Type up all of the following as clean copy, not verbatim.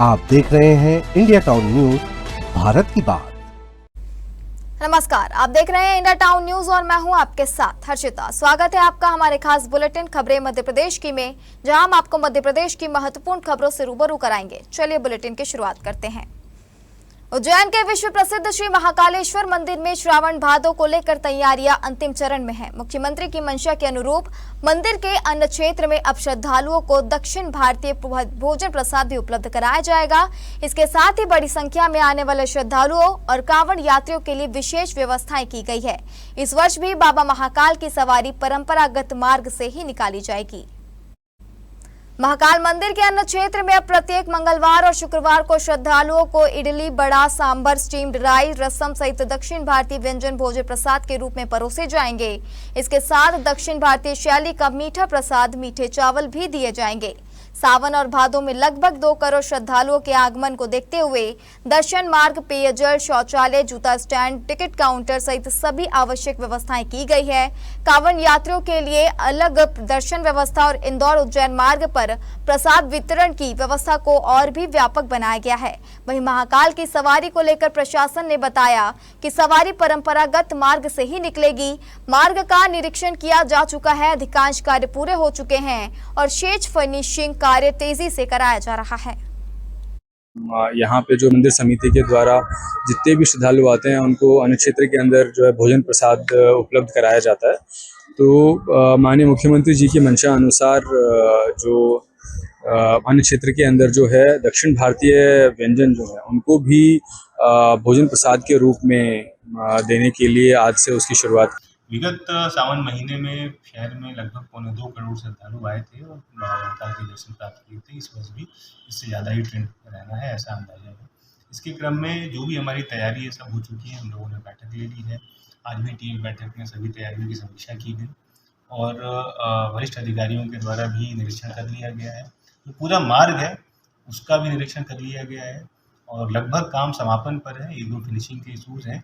आप देख रहे हैं इंडिया टाउन न्यूज, भारत की बात। नमस्कार, आप देख रहे हैं इंडिया टाउन न्यूज और मैं हूं आपके साथ हर्षिता। स्वागत है आपका हमारे खास बुलेटिन खबरें मध्य प्रदेश की में, जहां हम आपको मध्य प्रदेश की महत्वपूर्ण खबरों से रूबरू कराएंगे। चलिए बुलेटिन की शुरुआत करते हैं। उज्जैन के विश्व प्रसिद्ध श्री महाकालेश्वर मंदिर में श्रावण भादों को लेकर तैयारियां अंतिम चरण में है। मुख्यमंत्री की मंशा के अनुरूप मंदिर के अन्न क्षेत्र में अब श्रद्धालुओं को दक्षिण भारतीय भोजन प्रसाद भी उपलब्ध कराया जाएगा। इसके साथ ही बड़ी संख्या में आने वाले श्रद्धालुओं और कांवड़ यात्रियों के लिए विशेष व्यवस्थाएं की गई है। इस वर्ष भी बाबा महाकाल की सवारी परंपरागत मार्ग से ही निकाली जाएगी। महाकाल मंदिर के अन्न क्षेत्र में अब प्रत्येक मंगलवार और शुक्रवार को श्रद्धालुओं को इडली, बड़ा, सांभर, स्टीम्ड राइस, रसम सहित दक्षिण भारतीय व्यंजन भोजन प्रसाद के रूप में परोसे जाएंगे। इसके साथ दक्षिण भारतीय शैली का मीठा प्रसाद, मीठे चावल भी दिए जाएंगे। सावन और भादों में लगभग 2 करोड़ श्रद्धालुओं के आगमन को देखते हुए दर्शन मार्ग, पेयजल, शौचालय, जूता स्टैंड, टिकट काउंटर सहित सभी आवश्यक व्यवस्थाएं की गई है। कांवड़ यात्रियों के लिए अलग दर्शन व्यवस्था और इंदौर उज्जैन मार्ग पर प्रसाद वितरण की व्यवस्था को और भी व्यापक बनाया गया है। वहीं महाकाल की सवारी को लेकर प्रशासन ने बताया कि सवारी परंपरागत मार्ग से ही निकलेगी। मार्ग का निरीक्षण किया जा चुका है, अधिकांश कार्य पूरे हो चुके हैं और शेष फर्निशिंग कार्य तेजी से कराया जा रहा है। यहाँ पे जो मंदिर समिति के द्वारा जितने भी श्रद्धालु आते हैं उनको अन्न क्षेत्र के अंदर जो है भोजन प्रसाद उपलब्ध कराया जाता है। तो माननीय मुख्यमंत्री जी की मंशा अनुसार जो अन्न क्षेत्र के अंदर जो है दक्षिण भारतीय व्यंजन जो है उनको भी भोजन प्रसाद के रूप में देने के लिए आज से उसकी शुरुआत। विगत सावन महीने में शहर में लगभग 1.25 करोड़ श्रद्धालु आए थे और महाकाल के दर्शन प्राप्त किए थे। इस वर्ष भी इससे ज़्यादा ही ट्रेंड रहना है, ऐसा अंदाजा है। इसके क्रम में जो भी हमारी तैयारी है सब हो चुकी है। हम लोगों ने बैठक ले ली है। आज भी टीम बैठक में सभी तैयारियों की समीक्षा की गई और वरिष्ठ अधिकारियों के द्वारा भी निरीक्षण कर लिया गया है। जो पूरा मार्ग है उसका भी निरीक्षण कर लिया गया है और लगभग काम समापन पर है। 1-2 फिनिशिंग के इशूज हैं।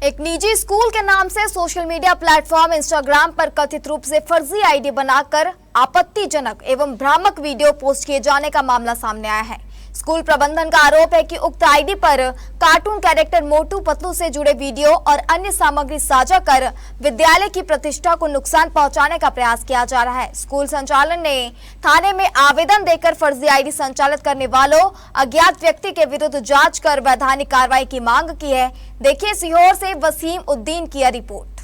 एक निजी स्कूल के नाम से सोशल मीडिया प्लेटफॉर्म इंस्टाग्राम पर कथित रूप से फर्जी आईडी बनाकर आपत्तिजनक एवं भ्रामक वीडियो पोस्ट किए जाने का मामला सामने आया है। स्कूल प्रबंधन का आरोप है कि उक्त आईडी पर कार्टून कैरेक्टर मोटू पतलू से जुड़े वीडियो और अन्य सामग्री साझा कर विद्यालय की प्रतिष्ठा को नुकसान पहुंचाने का प्रयास किया जा रहा है। स्कूल संचालन ने थाने में आवेदन देकर फर्जी आईडी संचालित करने वालों अज्ञात व्यक्ति के विरुद्ध जांच कर वैधानिक कार्रवाई की मांग की है। देखिए सीहोर से वसीम उद्दीन की रिपोर्ट।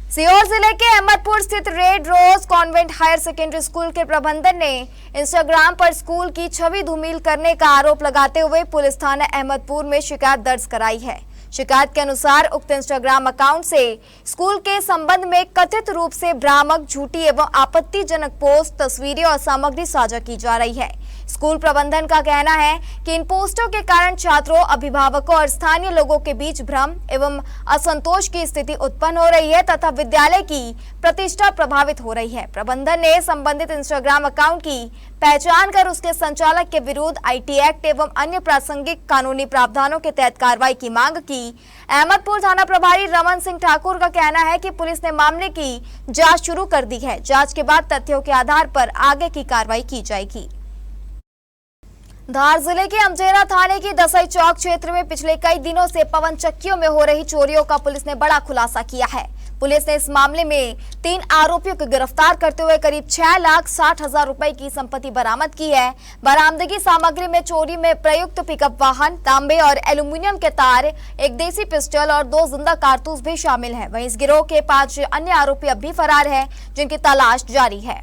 सीहोर जिले के अहमदपुर स्थित red rose convent higher secondary school के प्रबंधन ने इंस्टाग्राम पर स्कूल की छवि धूमिल करने का आरोप लगाते हुए पुलिस थाना अहमदपुर में शिकायत दर्ज कराई है। शिकायत के अनुसार उक्त इंस्टाग्राम अकाउंट से स्कूल के संबंध में कथित रूप से भ्रामक, झूठी एवं आपत्तिजनक पोस्ट, तस्वीरें और सामग्री साझा की जा रही है। स्कूल प्रबंधन का कहना है कि इन पोस्टों के कारण छात्रों, अभिभावकों और स्थानीय लोगों के बीच भ्रम एवं असंतोष की स्थिति उत्पन्न हो रही है तथा विद्यालय की प्रतिष्ठा प्रभावित हो रही है। प्रबंधन ने संबंधित इंस्टाग्राम अकाउंट की पहचान कर उसके संचालक के विरुद्ध आईटी एक्ट एवं अन्य प्रासंगिक कानूनी प्रावधानों के तहत कार्रवाई की मांग की। अहमदपुर थाना प्रभारी रमन सिंह ठाकुर का कहना है कि पुलिस ने मामले की जांच शुरू कर दी है। जांच के बाद तथ्यों के आधार पर आगे की कार्रवाई की जाएगी। धार जिले के अमजेरा थाने की दसई चौक क्षेत्र में पिछले कई दिनों से पवन चक्कियों में हो रही चोरियों का पुलिस ने बड़ा खुलासा किया है। पुलिस ने इस मामले में 3 आरोपियों को गिरफ्तार करते हुए करीब 6,60,000 रुपए की संपत्ति बरामद की है। बरामदगी सामग्री में चोरी में प्रयुक्त पिकअप वाहन, तांबे और एल्यूमिनियम के तार, एक देसी पिस्टल और 2 जिंदा कारतूस भी शामिल है। वहीं इस गिरोह के 5 अन्य आरोपी अब भी फरार है, जिनकी तलाश जारी है।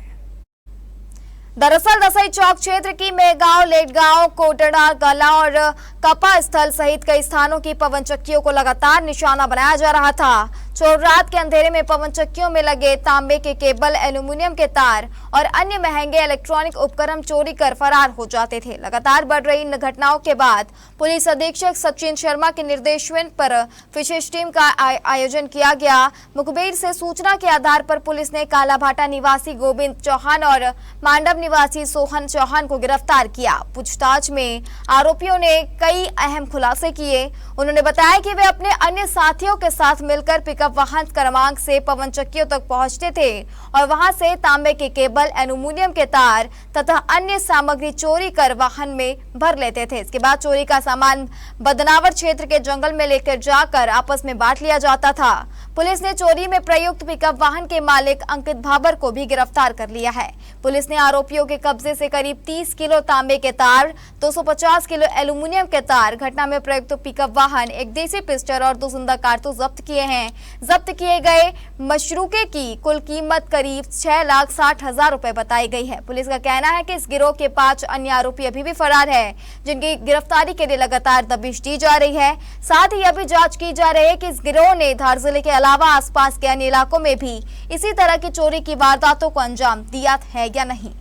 दरअसल दसई चौक क्षेत्र की मेगांव, लेटगांव, कोटड़ा, गला और कपा स्थल सहित कई स्थानों की पवन चक्कियों को लगातार निशाना बनाया जा रहा था। चोर रात के अंधेरे में पवन चक्कियों में लगे तांबे के केबल, एल्यूमिनियम के तार और अन्य महंगे इलेक्ट्रॉनिक उपकरण चोरी कर फरार हो जाते थे। लगातार बढ़ रही इन घटनाओं के बाद पुलिस अधीक्षक सचिन शर्मा के निर्देशन पर विशेष टीम का आयोजन किया गया। मुखबिर से सूचना के आधार पर पुलिस ने कालाभाटा निवासी गोविंद चौहान और मांडव निवासी सोहन चौहान को गिरफ्तार किया। पूछताछ में आरोपियों ने कई अहम खुलासे किए। उन्होंने बताया कि वे अपने अन्य साथियों के साथ मिलकर पिकअप पिकअप वाहन क्रमांक से पवन चक्कियों तक पहुंचते थे और वहां से तांबे के केबल, एल्यूमीनियम के तार तथा अन्य सामग्री चोरी कर वाहन में भर लेते थे। इसके बाद चोरी का सामान बदनावर क्षेत्र के जंगल में लेकर जाकर आपस में बांट लिया जाता था। पुलिस ने चोरी में प्रयुक्त पिकअप वाहन के मालिक अंकित भाबर को भी गिरफ्तार कर लिया है। पुलिस ने आरोपियों के कब्जे से करीब 30 किलो तांबे के तार, 250 किलो एल्यूमीनियम के तार, घटना में प्रयुक्त पिकअप वाहन, एक देसी पिस्टल और 2 जिंदा कारतूस जब्त किए हैं। जब्त किए गए मशरूके की कुल कीमत करीब 6,60,000 रुपए बताई गई है। पुलिस का कहना है कि इस गिरोह के 5 अन्य आरोपी अभी भी फरार है, जिनकी गिरफ्तारी के लिए लगातार दबिश दी जा रही है। साथ ही यह भी जांच की जा रही है कि इस गिरोह ने धार जिले के अलावा आसपास के अन्य इलाकों में भी इसी तरह की चोरी की वारदातों को अंजाम दिया है या नहीं।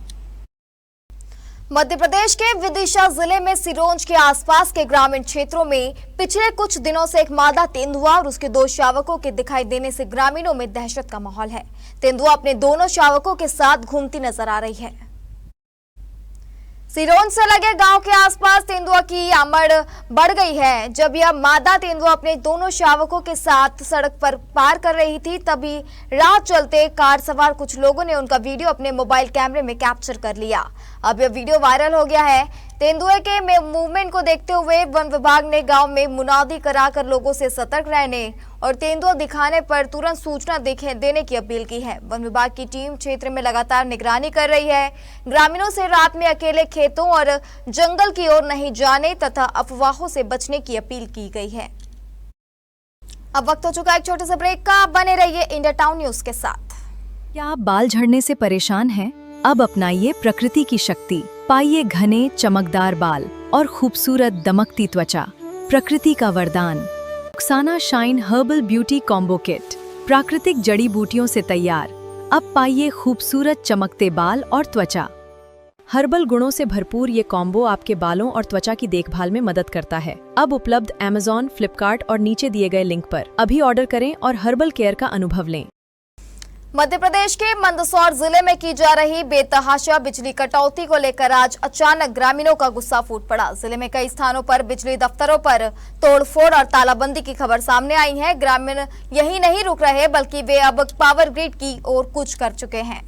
मध्य प्रदेश के विदिशा जिले में सिरोंज के आसपास के ग्रामीण क्षेत्रों में पिछले कुछ दिनों से एक मादा तेंदुआ और उसके 2 शावकों के दिखाई देने से ग्रामीणों में दहशत का माहौल है। तेंदुआ अपने दोनों शावकों के साथ घूमती नजर आ रही है। सिरोंज से लगे गांव के आसपास तेंदुआ की आमड़ बढ़ गई है। जब यह मादा तेंदुआ अपने दोनों शावकों के साथ सड़क पर पार कर रही थी, तभी राह चलते कार सवार कुछ लोगों ने उनका वीडियो अपने मोबाइल कैमरे में कैप्चर कर लिया। अब यह वीडियो वायरल हो गया है। तेंदुए के मूवमेंट को देखते हुए वन विभाग ने गांव में मुनादी कराकर लोगों से सतर्क रहने और तेंदुआ दिखाने पर तुरंत सूचना देने की अपील की है। वन विभाग की टीम क्षेत्र में लगातार निगरानी कर रही है। ग्रामीणों से रात में अकेले खेतों और जंगल की ओर नहीं जाने तथा अफवाहों से बचने की अपील की गई है। अब वक्त हो चुका एक छोटे से ब्रेक का। बने रहिए इंडिया टाउन न्यूज के साथ। क्या आप बाल झड़ने से परेशान हैं? अब अपनाइए प्रकृति की शक्ति, पाइए घने चमकदार बाल और खूबसूरत दमकती त्वचा। प्रकृति का वरदान Rukhsana shine herbal beauty combo kit, प्राकृतिक जड़ी बूटियों से तैयार। अब पाइए खूबसूरत चमकते बाल और त्वचा। हर्बल गुणों से भरपूर ये कॉम्बो आपके बालों और त्वचा की देखभाल में मदद करता है। अब उपलब्ध Amazon, फ्लिपकार्ट और नीचे दिए गए लिंक पर अभी ऑर्डर करें और हर्बल केयर का अनुभव लें। मध्य प्रदेश के मंदसौर जिले में की जा रही बेतहाशा बिजली कटौती को लेकर आज अचानक ग्रामीणों का गुस्सा फूट पड़ा। जिले में कई स्थानों पर बिजली दफ्तरों पर तोड़फोड़ और तालाबंदी की खबर सामने आई है। ग्रामीण यही नहीं रुक रहे बल्कि वे अब पावर ग्रिड की ओर कूच कर चुके हैं।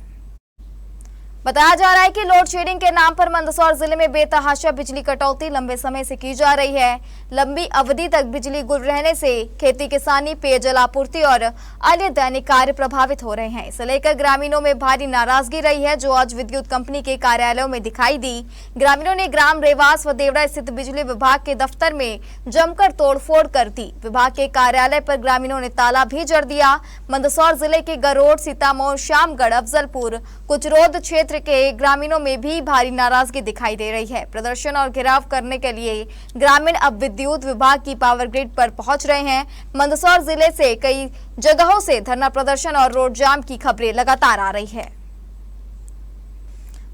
बताया जा रहा है कि लोड शेडिंग के नाम पर मंदसौर जिले में बेतहाशा बिजली कटौती लंबे समय से की जा रही है। लंबी अवधि तक बिजली गुल रहने से खेती किसानी, पेयजल आपूर्ति और अन्य दैनिक कार्य प्रभावित हो रहे हैं। इसे लेकर ग्रामीणों में भारी नाराजगी रही है, जो आज विद्युत कंपनी के कार्यालयों में दिखाई दी। ग्रामीणों ने ग्राम रेवास व देवड़ा स्थित बिजली विभाग के दफ्तर में जमकर तोड़फोड़ कर दी। विभाग के कार्यालय पर ग्रामीणों ने ताला भी जड़ दिया। मंदसौर जिले के गरोड, सीतामौर, श्यामगढ़, अफजलपुर, कुचरोद क्षेत्र के ग्रामीणों में भी भारी नाराजगी दिखाई दे रही है। प्रदर्शन और घेराव करने के लिए ग्रामीण अब विद्युत विभाग की पावर ग्रिड पर पहुंच रहे हैं। मंदसौर जिले से कई जगहों से धरना प्रदर्शन और रोड जाम की खबरें लगातार आ रही है।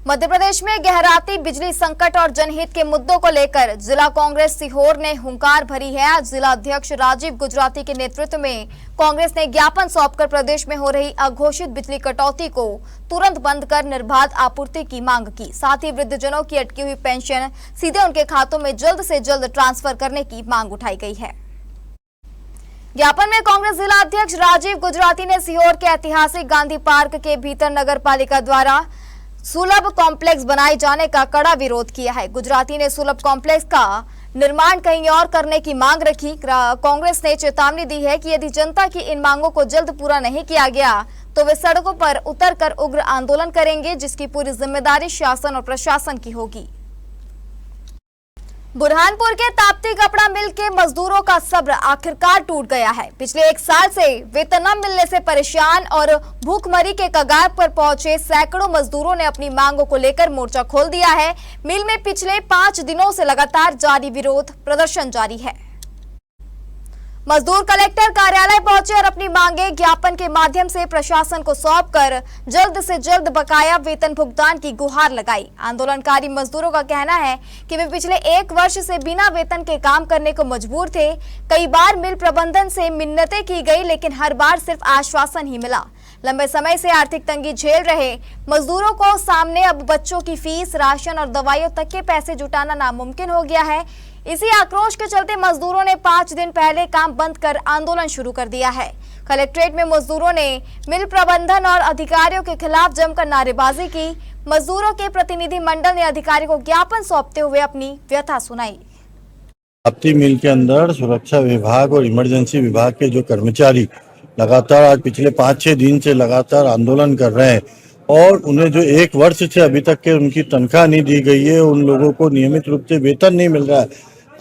मध्य प्रदेश में गहराती बिजली संकट और जनहित के मुद्दों को लेकर जिला कांग्रेस सीहोर ने हुंकार भरी है। आज जिला अध्यक्ष राजीव गुजराती के नेतृत्व में कांग्रेस ने ज्ञापन सौंपकर प्रदेश में हो रही अघोषित बिजली कटौती को तुरंत बंद कर निर्बाध आपूर्ति की मांग की। साथ ही वृद्धजनों की अटकी हुई पेंशन सीधे उनके खातों में जल्द से जल्द ट्रांसफर करने की मांग उठाई गई है। ज्ञापन में कांग्रेस जिला अध्यक्ष राजीव गुजराती ने सीहोर के ऐतिहासिक गांधी पार्क के भीतर नगर पालिका द्वारा सुलभ कॉम्प्लेक्स बनाए जाने का कड़ा विरोध किया है। गुजराती ने सुलभ कॉम्प्लेक्स का निर्माण कहीं और करने की मांग रखी। कांग्रेस ने चेतावनी दी है कि यदि जनता की इन मांगों को जल्द पूरा नहीं किया गया तो वे सड़कों पर उतरकर उग्र आंदोलन करेंगे, जिसकी पूरी जिम्मेदारी शासन और प्रशासन की होगी। बुरहानपुर के ताप्ती कपड़ा मिल के मजदूरों का सब्र आखिरकार टूट गया है। पिछले 1 साल से वेतन न मिलने से परेशान और भूखमरी के कगार पर पहुंचे सैकड़ों मजदूरों ने अपनी मांगों को लेकर मोर्चा खोल दिया है। मिल में पिछले 5 दिनों से लगातार जारी विरोध प्रदर्शन जारी है। मजदूर कलेक्टर कार्यालय पहुंचे और अपनी मांगे ज्ञापन के माध्यम से प्रशासन को सौंपकर जल्द से जल्द बकाया वेतन भुगतान की गुहार लगाई। आंदोलनकारी मजदूरों का कहना है कि वे पिछले 1 वर्ष से बिना वेतन के काम करने को मजबूर थे। कई बार मिल प्रबंधन से मिन्नतें की गई, लेकिन हर बार सिर्फ आश्वासन ही मिला। लंबे समय से आर्थिक तंगी झेल रहे मजदूरों को सामने अब बच्चों की फीस, राशन और दवाइयों तक के पैसे जुटाना नामुमकिन हो गया है। इसी आक्रोश के चलते मजदूरों ने 5 दिन पहले काम बंद कर आंदोलन शुरू कर दिया है। कलेक्ट्रेट में मजदूरों ने मिल प्रबंधन और अधिकारियों के खिलाफ जमकर नारेबाजी की। मजदूरों के प्रतिनिधि मंडल ने अधिकारी को ज्ञापन सौंपते हुए अपनी व्यथा सुनाई। ताप्ती मिल के अंदर सुरक्षा विभाग और इमरजेंसी विभाग के जो कर्मचारी लगातार आज पिछले 5-6 दिन से लगातार आंदोलन कर रहे हैं और उन्हें जो 1 वर्ष से अभी तक के उनकी तनख्वाह नहीं दी गई है, उन लोगों को नियमित रूप से वेतन नहीं मिल रहा है।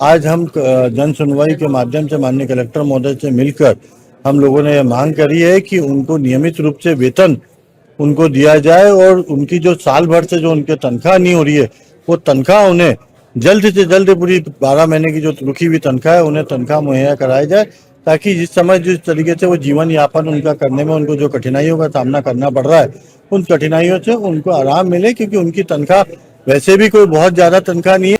आज हम जन सुनवाई के माध्यम से माननीय कलेक्टर महोदय से मिलकर हम लोगों ने मांग करी है कि उनको नियमित रूप से वेतन उनको दिया जाए और उनकी जो साल भर से जो उनके तनख्वाह नहीं हो रही है वो तनख्वाह उन्हें जल्द से जल्द पूरी 12 महीने की जो रुकी हुई तनख्वाह है उन्हें तनख्वाह मुहैया कराई जाए, ताकि जिस समय जिस तरीके से वो जीवन यापन उनका करने में उनको जो कठिनाइयों का सामना करना पड़ रहा है उन कठिनाइयों से उनको आराम मिले, क्योंकि उनकी तनख्वाह वैसे भी कोई बहुत ज्यादा तनख्वाह नहीं है।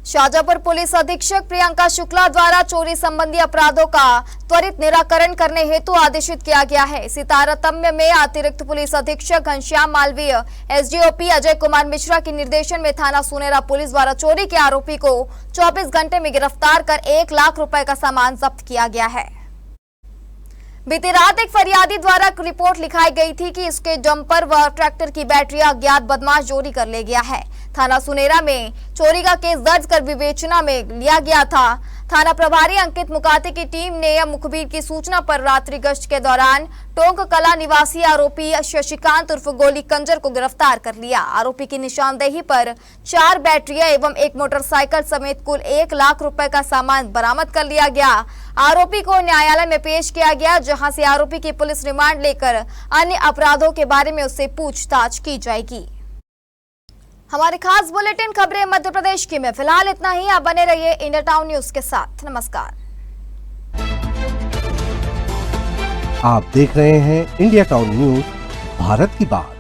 शाजापुर पुलिस अधीक्षक प्रियंका शुक्ला द्वारा चोरी संबंधी अपराधों का त्वरित निराकरण करने हेतु आदेशित किया गया है। इसी तारतम्य में अतिरिक्त पुलिस अधीक्षक घनश्याम मालवीय, एसडीओपी अजय कुमार मिश्रा के निर्देशन में थाना सुनेरा पुलिस द्वारा चोरी के आरोपी को 24 घंटे में गिरफ्तार कर 1 लाख रुपए का सामान जब्त किया गया है। बीती रात एक फरियादी द्वारा रिपोर्ट लिखाई गई थी कि इसके डंपर व ट्रैक्टर की बैटरियां अज्ञात बदमाश चोरी कर ले गया है। थाना सुनेरा में चोरी का केस दर्ज कर विवेचना में लिया गया था। थाना प्रभारी अंकित मुकाते की टीम ने मुखबिर की सूचना पर रात्रि गश्त के दौरान टोंक कला निवासी आरोपी शशिकांत उर्फ गोली कंजर को गिरफ्तार कर लिया। आरोपी की निशानदेही पर 4 बैटरियां एवं एक मोटरसाइकिल समेत कुल 1 लाख रुपए का सामान बरामद कर लिया गया। आरोपी को न्यायालय में पेश किया गया, जहां से आरोपी की पुलिस रिमांड लेकर अन्य अपराधों के बारे में उससे पूछताछ की जाएगी। हमारे खास बुलेटिन खबरें मध्य प्रदेश की में फिलहाल इतना ही। आप बने रहिए इंडिया टाउन न्यूज के साथ। नमस्कार। आप देख रहे हैं इंडिया टाउन न्यूज, भारत की बात।